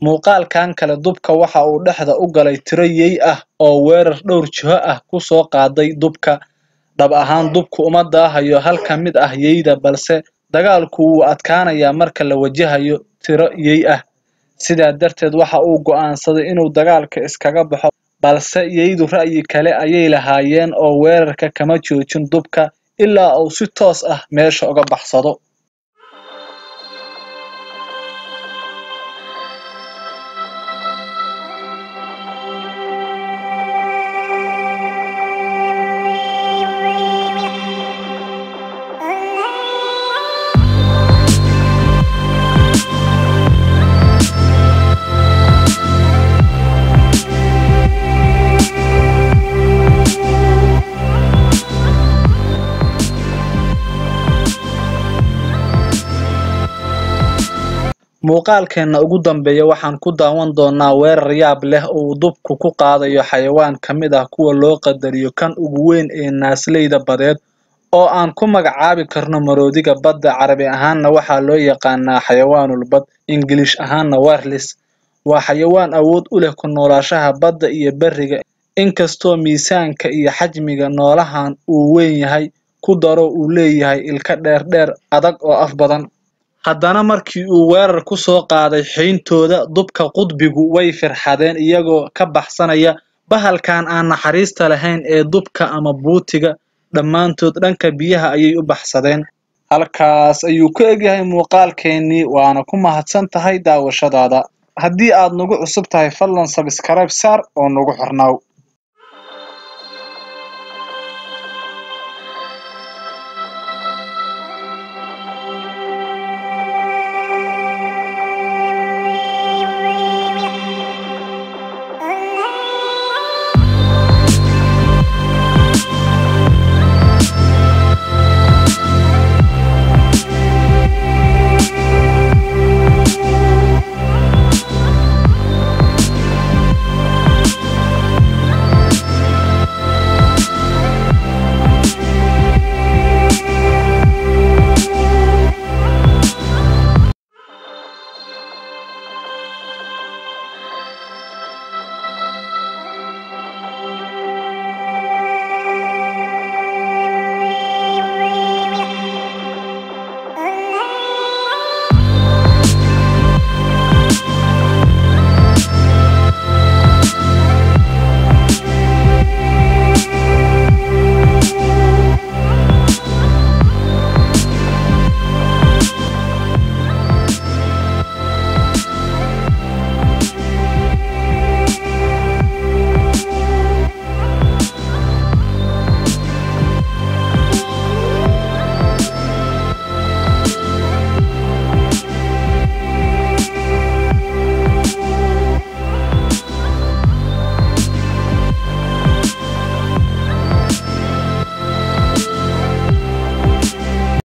muuqaalkan kale dubka waxa uu dhexda u galay tiro yey ah oo weerar dhowr jiho ah ku soo qaaday dubka dhab ahaan dubku uma daahayo hal ka mid ah yeyda balse dagaalku wuu adkaanayaa marka la wajahayo tiro yey ah sidaa darteed waxa uu go'aansaday inuu dagaalka iskaga baxo balse yeydu ra'yi kale ayay lahaayeen oo weerarka kama joojin dubka ilaa uu si toos ah meesha uga baxsado muuqaalkeena ugu dambeeya waxaan ku daawan doonaa weerar yaab leh oo dubku ku qaadayo xayawaan kamid ah kuwa loo qadariyo kan ugu weyn ee naasleyda badeed oo aan ku magacaabi karno maroodiga badda carabi ahaanna waxaa loo yaqaanaa xayawaanul bad English ahaanna whales waa xayawaan awood u leh ku noolaanshaha badda iyo bariga inkastoo miisaanka iyo xajmiga noolahan uu weyn yahay ku daro uu leeyahay ilka dheer adag oo af badan haddana markii uu weerar ku soo qaaday xeyntooda dubka qudbigu way firxadeen iyagoo ka baxsanaya bahalkan aan naxariista lahayn ee dubka ama buutiga dhammaantood dhanka biyaha ayay u baxsadeen halkaas ayuu ku egyahay muuqaalkeenii waana ku mahadsan tahay daawashadaada haddii aad nagu cusub tahay fadlan subscribe saar oo nagu xirnaaw